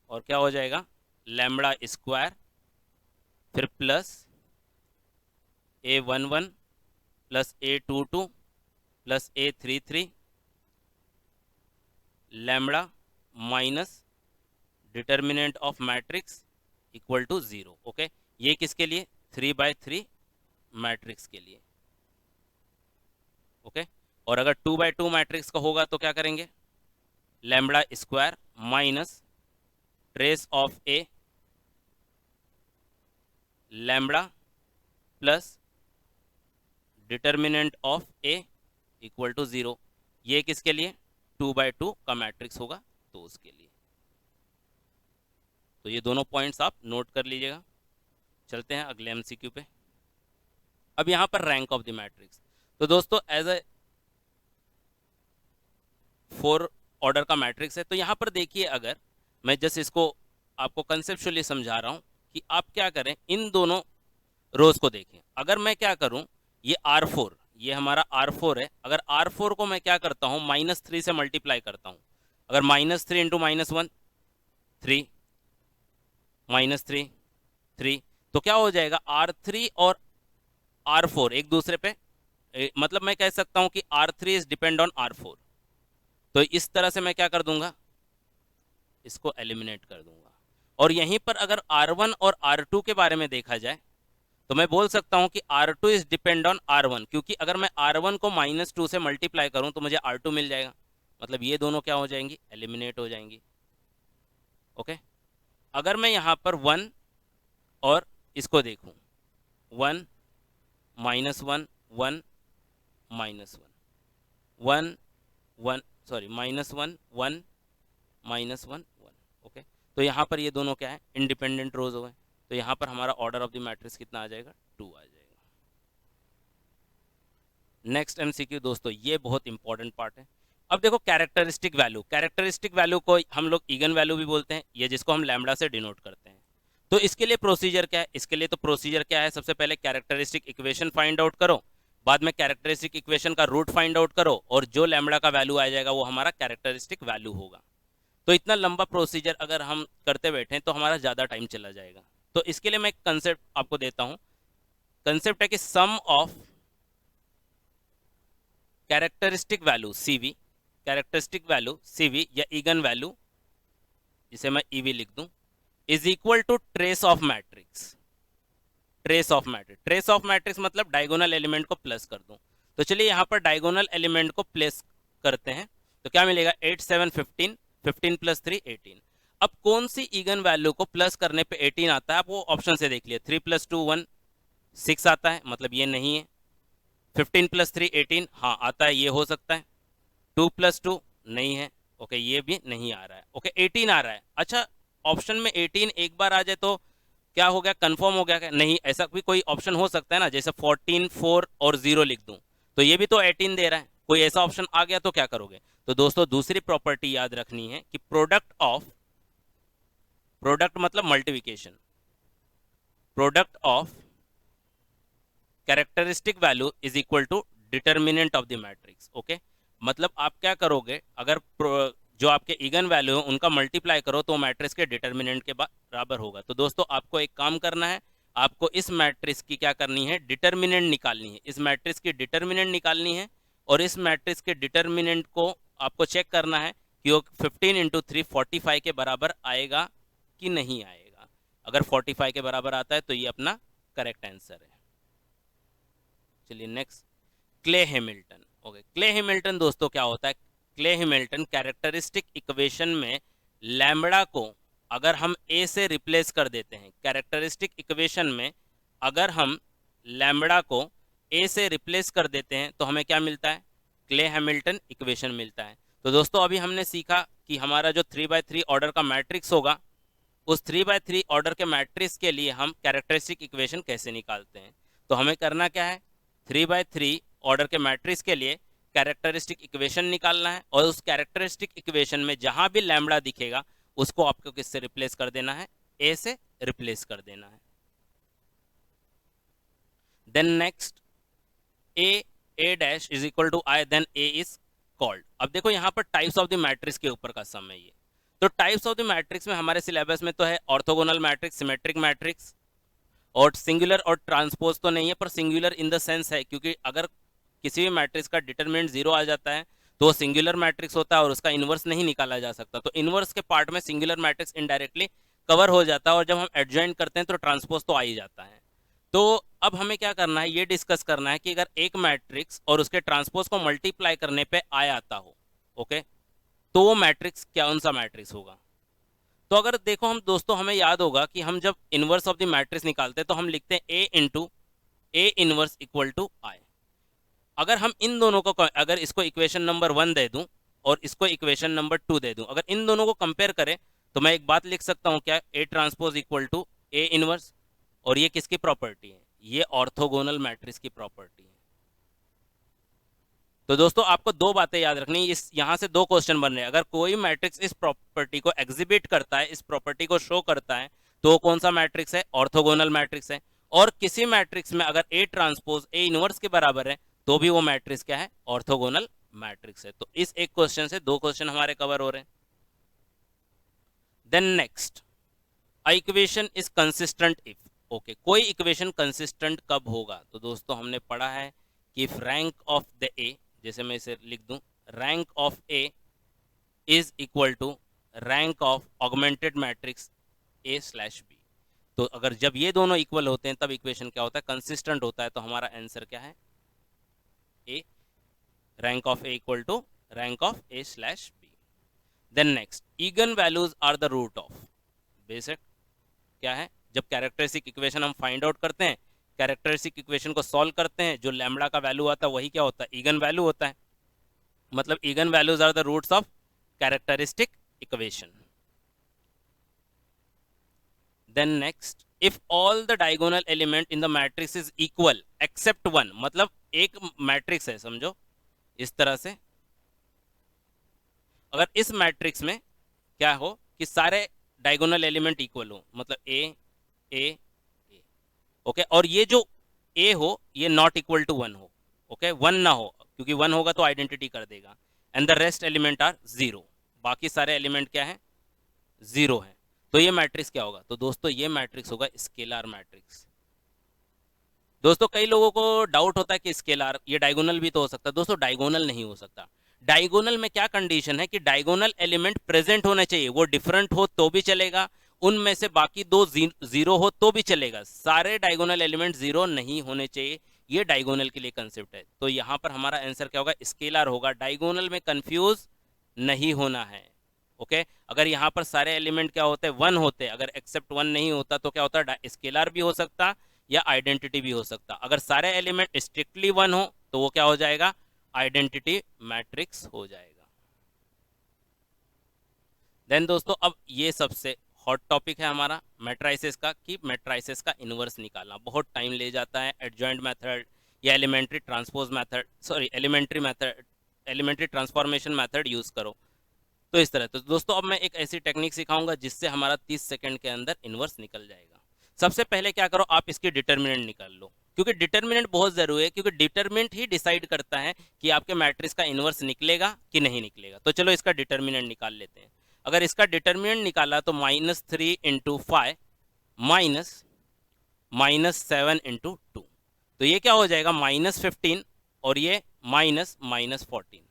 और क्या हो जाएगा, लैम्बडा स्क्वायर, फिर plus A11 plus A22 plus A33 lambda minus determinant of matrix = 0। Okay, ये किसके लिए, 3/3 मैट्रिक्स के लिए। ओके, और अगर 2x2 मैट्रिक्स का होगा तो क्या करेंगे, lambda square minus trace of A lambda plus determinant of A equal to 0। ये किसके लिए, 2x2 का मैट्रिक्स होगा तो उसके लिए। तो ये दोनों पॉइंट्स आप नोट कर लीजिएगा। चलते हैं अगले एमसीक्यू पे। अब यहाँ पर रैंक ऑफ द मैट्रिक्स, तो दोस्तों एज ए 4 ऑर्डर का मैट्रिक्स है। तो यहाँ पर देखिए, अगर मैं जस्ट इसको आपको कंसेप्चुअली समझा रहा हूँ कि आप क्या करें, इन दोनों रोज को देखें। अगर मैं क्या करूँ, ये R4, ये हमारा R4 है। अगर R4 को मैं क्या करता हूँ, -3 से मल्टीप्लाई करता हूँ। अगर -3 इंटू -1 3 -3 3, तो क्या हो जाएगा, R3 और R4 एक दूसरे पे मतलब मैं कह सकता हूँ कि R3 is depend on R4। तो इस तरह से मैं क्या कर दूंगा, इसको एलिमिनेट कर दूंगा। और यहीं पर अगर R1 और R2 के बारे में देखा जाए तो मैं बोल सकता हूं कि R2 is depend on R1, क्योंकि अगर मैं R1 को -2 से मल्टीप्लाई करूं तो मुझे R2 मिल जाएगा। मतलब ये दोनों क्या हो जाएंगी, एलिमिनेट हो जाएंगी। ओके, अगर मैं यहां पर 1 और इसको देखूं, 1 -1 1 -1 1 1 सॉरी -1 1 -1 1। ओके, तो यहाँ पर ये दोनों क्या है, इंडिपेंडेंट रोज हो गए। तो यहाँ पर हमारा ऑर्डर ऑफ द मैट्रिक्स कितना आ जाएगा, 2 आ जाएगा। नेक्स्ट एमसीक्यू दोस्तों, ये बहुत इंपॉर्टेंट पार्ट है। अब देखो कैरेक्टरिस्टिक वैल्यू, कैरेक्टरिस्टिक वैल्यू को हम लोग इगन वैल्यू भी बोलते हैं, ये जिसको हम लैम्बडा से डिनोट करते हैं। तो इसके लिए प्रोसीजर क्या है, इसके लिए तो प्रोसीजर क्या है, सबसे पहले कैरेक्टरिस्टिक इक्वेशन फाइंड आउट करो, बाद में कैरेक्टरिस्टिक इक्वेशन का रूट फाइंड आउट करो, और जो लैम्बडा का वैल्यू आ जाएगा वो हमारा कैरेक्टरिस्टिक वैल्यू होगा। तो इतना लंबा प्रोसीजर अगर हम करते बैठे तो हमारा ज़्यादा टाइम चला जाएगा। तो इसके लिए मैं एक कंसेप्ट आपको देता हूं। कंसेप्ट है कि sum of characteristic value CV, characteristic value CV या इगन वैल्यू, जिसे मैं EV लिख दूं, is equal to trace of matrix. Trace of matrix, trace of matrix मतलब डायगोनल एलिमेंट को प्लस कर दूं। तो चलिए यहाँ पर डायगोनल एलिमेंट को प्लस करते हैं, तो क्या मिलेगा, 8 7 15, 15 + 3 18। अब कौन सी इगन वैल्यू को प्लस करने पे 18 आता है, आप वो ऑप्शन से देख लिया। 3 + 2 1 6 आता है, मतलब ये नहीं है। 15 + 3 18, हाँ आता है, ये हो सकता है। 2 + 2 नहीं है, ओके ये भी नहीं आ रहा है। ओके 18 आ रहा है। अच्छा, ऑप्शन में 18 एक बार आ जाए तो क्या हो गया, कंफर्म हो गया क्या, नहीं, ऐसा भी कोई ऑप्शन हो सकता है ना, जैसे 14 4 और 0 लिख दूं तो ये भी तो 18 दे रहा है। कोई ऐसा ऑप्शन आ गया तो क्या करोगे। तो दोस्तों दूसरी प्रॉपर्टी याद रखनी है कि प्रोडक्ट मतलब multiplication, product of characteristic value is equal to determinant of the matrix. Okay, मतलब आप क्या करोगे, अगर जो आपके इगन वैल्यू है उनका मल्टीप्लाई करो तो मैट्रिक्स के डिटर्मिनेंट के बराबर होगा। तो दोस्तों आपको एक काम करना है, आपको इस मैट्रिक्स की क्या करनी है, डिटर्मिनेंट निकालनी है। इस मैट्रिक्स की डिटर्मिनेंट निकालनी है, और इस मैट्रिक्स के डिटर्मिनेंट को आपको चेक करना है कि वो 15 × 3 45 के बराबर आएगा कि नहीं आएगा। अगर 45 के बराबर आता है तो ये अपना करेक्ट आंसर है। चलिए next, clay Hamilton. Okay, clay Hamilton दोस्तों क्या होता है, क्ले हैमिल्टन कैरेक्टरिस्टिक इक्वेशन में लैम्बडा को अगर हम ए से रिप्लेस कर देते हैं, कैरेक्टरिस्टिक इक्वेशन में अगर हम लैम्बडा को ए से रिप्लेस कर देते हैं तो हमें क्या मिलता है, क्ले हैमिल्टन इक्वेशन मिलता है। तो दोस्तों अभी हमने सीखा कि हमारा जो 3/3 ऑर्डर का मैट्रिक्स होगा, उस 3/3 ऑर्डर के मैट्रिक्स के लिए हम कैरेक्टरिस्टिक इक्वेशन कैसे निकालते हैं। तो हमें करना क्या है, 3/3 ऑर्डर के मैट्रिक्स के लिए कैरेक्टरिस्टिक इक्वेशन निकालना है, और उस कैरेक्टरिस्टिक इक्वेशन में जहां भी लैम्बडा दिखेगा उसको आपको किससे रिप्लेस कर देना है, ए से रिप्लेस कर देना है। Then next, a dash is equal to I, then a is called. अब देखो यहाँ पर टाइप्स ऑफ द मैट्रिक्स के ऊपर का सम है ये। तो टाइप्स ऑफ द मैट्रिक्स में हमारे सिलेबस में तो है ऑर्थोगोनल मैट्रिक्स, सिमेट्रिक मैट्रिक्स, और सिंगुलर और ट्रांसपोज तो नहीं है, पर सिंगुलर इन द सेंस है, क्योंकि अगर किसी भी मैट्रिक्स का डिटरमिनेंट 0 आ जाता है तो वो सिंगुलर मैट्रिक्स होता है और उसका इन्वर्स नहीं निकाला जा सकता। तो इन्वर्स के पार्ट में सिंगुलर मैट्रिक्स इनडायरेक्टली कवर हो जाता है, और जब हम एडजॉइंट करते हैं तो ट्रांसपोज तो आ ही जाता है। तो अब हमें क्या करना है, ये डिस्कस करना है कि अगर एक मैट्रिक्स और उसके ट्रांसपोज को मल्टीप्लाई करने पे आ आता हो, ओके, तो वो मैट्रिक्स कौन सा मैट्रिक्स होगा। तो अगर देखो हम दोस्तों, हमें याद होगा कि हम जब इनवर्स ऑफ द मैट्रिक्स निकालते हैं तो हम लिखते हैं A into A inverse equal to I. अगर हम इन दोनों को, अगर इसको इक्वेशन नंबर 1 दे दूं और इसको इक्वेशन नंबर 2 दे दूं, अगर इन दोनों को कंपेयर करें तो मैं एक बात लिख सकता हूं, क्या, A transpose equal to A inverse. और ये किसकी प्रॉपर्टी है, ये ऑर्थोगोनल मैट्रिक्स की प्रॉपर्टी है। तो दोस्तों आपको दो बातें याद रखनी, इस यहां से दो क्वेश्चन बन रहे हैं। अगर कोई मैट्रिक्स इस प्रॉपर्टी को एग्जिबिट करता है, इस प्रॉपर्टी को शो करता है, तो कौन सा मैट्रिक्स है, ऑर्थोगोनल मैट्रिक्स है। और किसी मैट्रिक्स में अगर ए ट्रांसपोज ए इनवर्स के बराबर है तो भी वो मैट्रिक्स क्या है, ऑर्थोगोनल मैट्रिक्स है। तो इस एक क्वेश्चन से दो क्वेश्चन हमारे कवर हो रहे हैं। Then next, a equation is consistent if, okay, कोई इक्वेशन कंसिस्टेंट कब होगा। तो दोस्तों हमने पढ़ा है कि if rank of the A, जैसे मैं इसे लिख दूं, rank of A is equal to rank of augmented matrix A slash B. तो अगर जब ये दोनों इक्वल होते हैं तब इक्वेशन क्या होता है, कंसिस्टेंट होता है। तो हमारा आंसर क्या है, A, rank of A equal to rank of A slash B. Then next, eigen values are the root of, basic क्या है, जब कैरेक्टरिस्टिक इक्वेशन हम फाइंड आउट करते हैं, कैरेक्टरिस्टिक इक्वेशन को सॉल्व करते हैं, जो लैम्बडा का वैल्यू आता है वही क्या होता है, इगन वैल्यू होता है। मतलब eigen values are the roots of characteristic equation. Then next, if all the diagonal element in the matrix is equal except one, मतलब एक मैट्रिक्स है समझो इस तरह से, अगर इस मैट्रिक्स में क्या हो कि सारे डायगोनल एलिमेंट इक्वल हो, मतलब ए ए ए, ओके, और ये जो ए हो ये नॉट इक्वल टू वन हो, ओके, वन ना हो, क्योंकि वन होगा तो आइडेंटिटी कर देगा। And the rest element are zero, बाकी सारे एलिमेंट क्या है, जीरो है। तो ये मैट्रिक्स क्या होगा, तो दोस्तों ये मैट्रिक्स होगा स्केलर मैट्रिक्स। दोस्तों कई लोगों को डाउट होता है कि स्केलर ये डायगोनल भी तो हो सकता है। दोस्तों डायगोनल नहीं हो सकता। डायगोनल में क्या कंडीशन है कि डायगोनल एलिमेंट प्रेजेंट होने चाहिए, वो डिफरेंट हो तो भी चलेगा, उनमें से बाकी दो जीरो हो तो भी चलेगा, सारे डायगोनल एलिमेंट जीरो नहीं होने चाहिए। ये डायगोनल के लिए कंसेप्ट है। तो यहां पर हमारा आंसर क्या होगा, स्केलर होगा। डायगोनल में कंफ्यूज नहीं होना है, ओके। अगर यहाँ पर सारे एलिमेंट क्या होते हैं, वन होते हैं, अगर एक्सेप्ट वन नहीं होता तो क्या होता है, स्केलर भी हो सकता या आइडेंटिटी भी हो सकता। अगर सारे एलिमेंट स्ट्रिक्टली वन हो तो वो क्या हो जाएगा, आइडेंटिटी मैट्रिक्स हो जाएगा। देन दोस्तों अब ये सबसे हॉट टॉपिक है हमारा मैट्राइसिस का, कि मैट्राइसिस का इनवर्स निकालना बहुत टाइम ले जाता है। एडजॉइंट मेथड या elementary transpose method, sorry elementary method, elementary transformation method use करो। तो इस तरह, तो दोस्तों अब मैं एक ऐसी टेक्निक सिखाऊंगा जिससे हमारा 30 सेकंड के अंदर इनवर्स निकल जाएगा। सबसे पहले क्या करो, आप इसकी डिटर्मिनेंट निकाल लो, क्योंकि डिटर्मिनेंट बहुत जरूरी है, क्योंकि डिटर्मिनेंट ही डिसाइड करता है कि आपके मैट्रिक्स का इनवर्स निकलेगा कि नहीं निकलेगा। तो चलो इसका डिटर्मिनेंट निकाल लेते हैं। अगर इसका डिटर्मिनेंट निकाला तो -3 इंटू 5 -7 इंटू 2, तो ये क्या हो जाएगा, -15, और ये -14,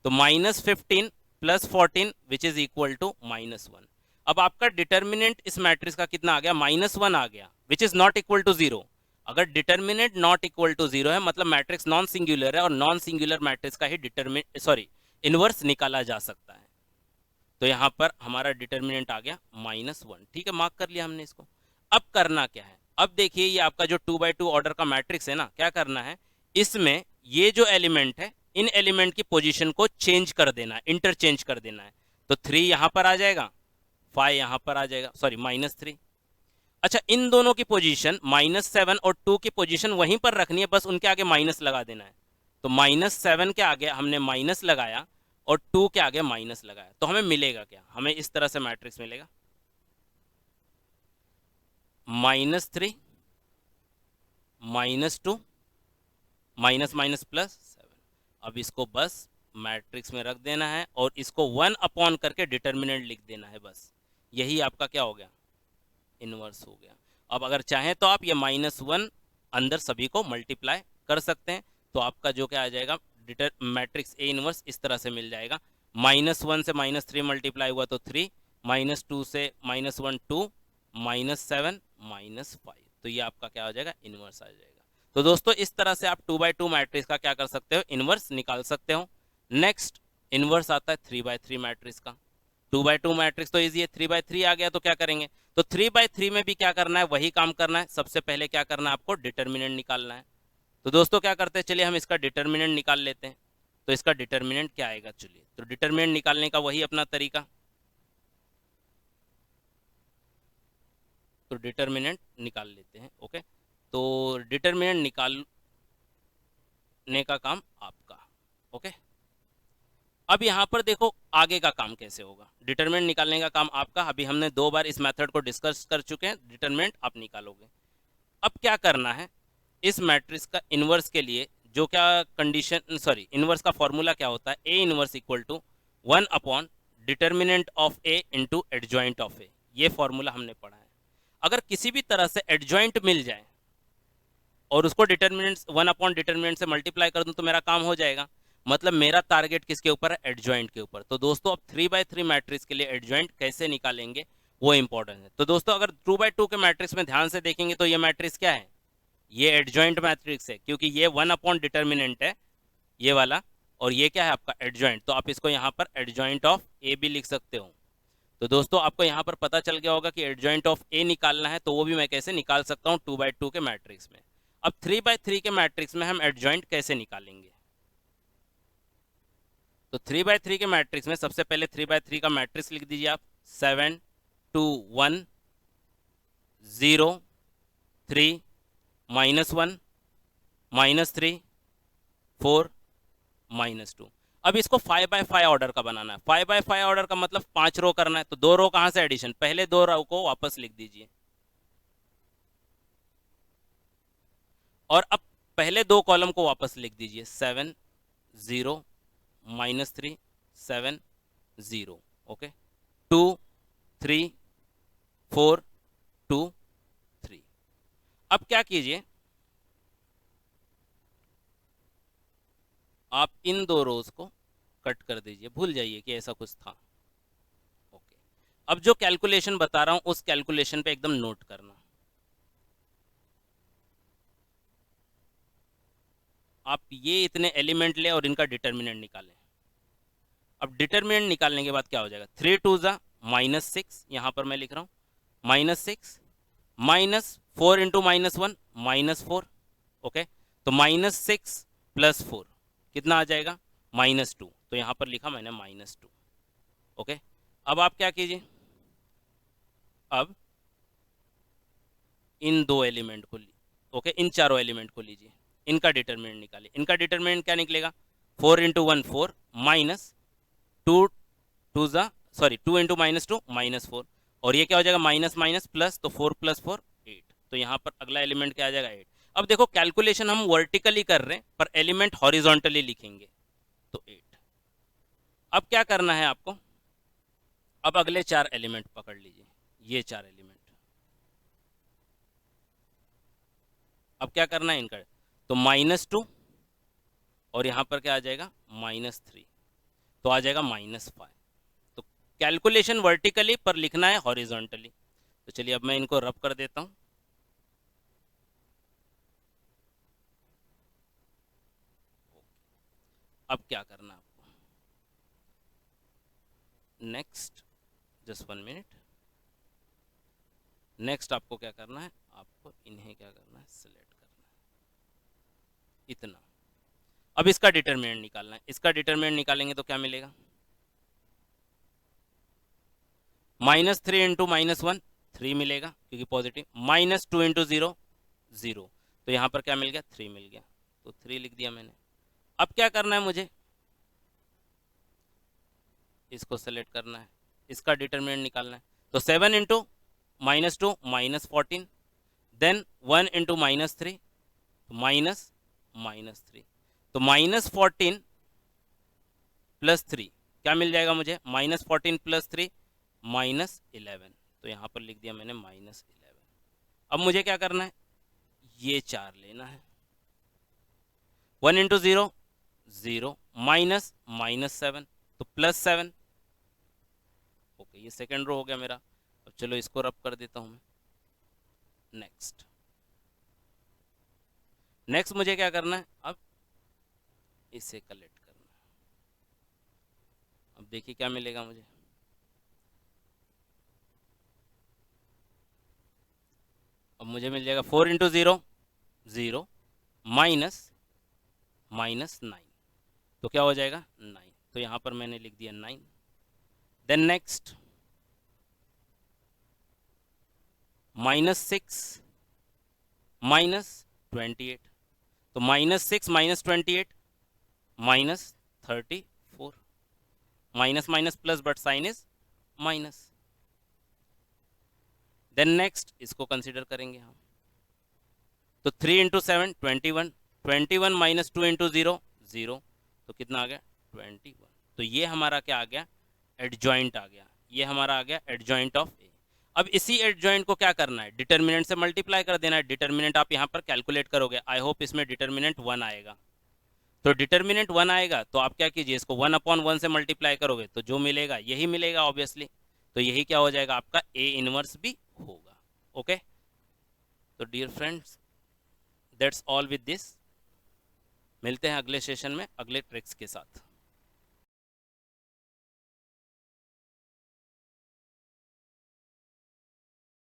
तो -15 plus 14 which is equal to -1। अब आपका डिटर्मिनेंट इस मैट्रिक्स का कितना आ गया, -1 आ गया, which is not equal to 0। अगर डिटर्मिनेंट नॉट इक्वल टू 0 है मतलब मैट्रिक्स नॉन सिंगुलर है, और नॉन सिंगुलर मैट्रिक्स का ही इनवर्स निकाला जा सकता है। तो यहां पर हमारा डिटर्मिनेंट आ गया -1, ठीक है, मार्क कर लिया हमने इसको। अब करना क्या है, अब देखिए ये आपका जो 2x2 ऑर्डर का मैट्रिक्स है ना, क्या करना है, इसमें ये जो एलिमेंट है इन एलिमेंट की पोजीशन को चेंज कर देना है, इंटरचेंज कर देना है। तो 3 यहां पर आ जाएगा, 5 यहां पर आ जाएगा, सॉरी -3। अच्छा, इन दोनों की पोजीशन -7 और 2 की पोजीशन वहीं पर रखनी है, बस उनके आगे माइनस लगा देना है। तो -7 के आगे हमने माइनस लगाया और 2 के आगे माइनस लगाया, तो हमें मिलेगा क्या, हमें इस तरह से मैट्रिक्स मिलेगा, -3 -2 माइनस माइनस +7। अब इसको बस मैट्रिक्स में रख देना है और इसको 1 अपॉन करके डिटर्मिनेंट लिख देना है, बस यही आपका क्या हो गया, इनवर्स हो गया। अब अगर चाहें तो आप ये -1 अंदर सभी को मल्टीप्लाई कर सकते हैं, तो आपका जो क्या आ जाएगा, मैट्रिक्स ए इनवर्स इस तरह से मिल जाएगा। -1 से -3 मल्टीप्लाई हुआ तो 3, -2 से -1 2, -7 -5, तो ये आपका क्या हो जाएगा, इनवर्स आ जाएगा। तो दोस्तों इस तरह से आप 2x2 मैट्रिक्स का क्या कर सकते हो, इनवर्स निकाल सकते हो। नेक्स्ट इनवर्स आता है 3x3 मैट्रिक्स का। 2x2 मैट्रिक्स तो इजी है, 3x3 आ गया तो क्या करेंगे, तो 3x3 में भी क्या करना है, वही काम करना है। सबसे पहले क्या करना है आपको, डिटर्मिनेंट निकालना है। तो दोस्तों क्या करते हैं, चलिए हम इसका डिटर्मिनेंट निकाल लेते हैं। तो इसका डिटर्मिनेंट क्या आएगा, चलिए तो डिटर्मिनेंट निकालने का वही अपना तरीका। तो डिटर्मिनेंट निकाल लेते हैं। ओके, तो डिटर्मिनेंट निकालने का काम आपका। ओके, अब यहाँ पर देखो आगे का काम कैसे होगा। डिटरमिनेंट निकालने का काम आपका, अभी हमने 2 बार इस मेथड को डिस्कस कर चुके हैं। डिटरमिनेंट आप निकालोगे। अब क्या करना है, इस मैट्रिक्स का इनवर्स के लिए जो क्या कंडीशन, सॉरी इनवर्स का फॉर्मूला क्या होता है, A inverse equal to 1 upon determinant of A into adjoint of A. ये फॉर्मूला हमने पढ़ा है। अगर किसी भी तरह से एडजॉइंट मिल जाए और उसको डिटर्मिनेंट 1 अपॉन डिटर्मिनेंट से मल्टीप्लाई कर दूं तो मेरा काम हो जाएगा। मतलब मेरा टारगेट किसके ऊपर है, एडजॉइंट के ऊपर। तो दोस्तों अब 3x3 मैट्रिक्स के लिए एडजॉइंट कैसे निकालेंगे वो इंपॉर्टेंट है। तो दोस्तों अगर 2x2 के मैट्रिक्स में ध्यान से देखेंगे तो ये मैट्रिक्स क्या है, ये एडजॉइंट मैट्रिक्स है, क्योंकि ये 1 अपॉन डिटर्मिनेंट है ये वाला, और ये क्या है आपका एडजॉइंट। तो आप इसको यहाँ पर एडजॉइंट ऑफ ए भी लिख सकते हो। तो दोस्तों आपको यहाँ पर पता चल गया होगा कि एडजॉइंट ऑफ ए निकालना है, तो वो भी मैं कैसे निकाल सकता हूँ 2x2 के मैट्रिक्स में। अब 3x3 के मैट्रिक्स में हम एडजॉइंट कैसे निकालेंगे, तो 3x3 के मैट्रिक्स में सबसे पहले 3x3 का मैट्रिक्स लिख दीजिए आप। 7 2 1 0 3 -1 -3 4 -2। अब इसको 5x5 ऑर्डर का बनाना है। 5x5 ऑर्डर का मतलब 5 रो करना है। तो 2 रो कहां से एडिशन, पहले 2 रो को वापस लिख दीजिए, और अब पहले 2 कॉलम को वापस लिख दीजिए। 7 0 -3 7 0। ओके, 2 3 4 2 3। अब क्या कीजिए, आप इन 2 रोज को कट कर दीजिए, भूल जाइए कि ऐसा कुछ था। ओके, अब जो कैलकुलेशन बता रहा हूं उस कैलकुलेशन पे एकदम नोट करना। आप ये इतने एलिमेंट ले और इनका डिटर्मिनेंट निकालें। अब डिटर्मिनेंट निकालने के बाद क्या हो जाएगा, 3 2 ज़ा -6, यहाँ पर मैं लिख रहा हूँ -6 -4 इंटू -1 -4। ओके, तो -6 + 4 कितना आ जाएगा, -2। तो यहाँ पर लिखा मैंने -2। ओके, अब आप क्या कीजिए, अब इन 2 एलिमेंट को ओके इन चारों एलिमेंट को लीजिए, इनका डिटर्मिनेंट निकालिए। इनका डिटर्मिनेंट क्या निकलेगा, 4 इंटू 1 4 -2 2 ज़ा सॉरी 2 इंटू -2 -4, और ये क्या हो जाएगा माइनस माइनस प्लस, तो 4 + 4 8। तो यहाँ पर अगला एलिमेंट क्या आ जाएगा, 8। अब देखो कैलकुलेशन हम वर्टिकली कर रहे हैं पर एलिमेंट हॉरिजॉन्टली लिखेंगे, तो 8। अब क्या करना है आपको, अब अगले 4 एलिमेंट पकड़ लीजिए, ये 4 एलिमेंट। अब क्या करना है इनका, तो -2 और यहाँ पर क्या आ जाएगा -3, तो आ जाएगा -5। तो कैलकुलेशन वर्टिकली पर लिखना है हॉरिजॉन्टली। तो चलिए अब मैं इनको रब कर देता हूँ। अब क्या करना है आपको, नेक्स्ट, जस्ट 1 मिनट। नेक्स्ट आपको क्या करना है, आपको इन्हें क्या करना है, सिलेक्ट करना है, इतना। अब इसका डिटरमिनेंट निकालना है। इसका डिटरमिनेंट निकालेंगे तो क्या मिलेगा, -3 इंटू -1 3 मिलेगा क्योंकि पॉजिटिव, -2 इंटू 0 0। तो यहाँ पर क्या मिल गया, 3 मिल गया, तो 3 लिख दिया मैंने। अब क्या करना है मुझे, इसको सेलेक्ट करना है, इसका डिटरमिनेंट निकालना है। तो 7 इंटू -2 -14, देन 1 इंटू -3 -3, तो -14 + 3 क्या मिल जाएगा मुझे, -14 + 3 -11। तो यहाँ पर लिख दिया मैंने -11। अब मुझे क्या करना है, ये 4 लेना है। 1 इंटू 0 0 -7, तो +7। ओके, ये सेकेंड रो हो गया मेरा। अब चलो इसको रब कर देता हूँ मैं। नेक्स्ट, नेक्स्ट मुझे क्या करना है, अब इसे कलेक्ट करना है। अब देखिए क्या मिलेगा मुझे, अब मुझे मिल जाएगा 4 इंटू 0 0 माइनस माइनस 9, तो क्या हो जाएगा 9, तो यहाँ पर मैंने लिख दिया 9। देन नेक्स्ट -6 -28, तो -6 -28 -34, minus minus plus but sign is minus. Then next इसको कंसिडर करेंगे हम, तो 3 इंटू 7 21, 21 माइनस 2 इंटू 0 0, तो कितना आ गया 21। तो ये हमारा क्या आ गया, एडजॉइंट आ गया, ये हमारा आ गया एडजॉइंट ऑफ ए। अब इसी एडजॉइंट को क्या करना है, डिटर्मिनेंट से मल्टीप्लाई कर देना है। डिटर्मिनेंट आप यहाँ पर कैलकुलेट करोगे, आई होप इसमें डिटर्मिनेंट 1 आएगा। तो डिटर्मिनेंट 1 आएगा तो आप क्या कीजिए, इसको 1/1 से मल्टीप्लाई करोगे तो जो मिलेगा यही मिलेगा ऑब्वियसली, तो यही क्या हो जाएगा आपका ए इनवर्स भी होगा। ओके, तो dear friends that's all with this, मिलते हैं अगले सेशन में अगले ट्रिक्स के साथ।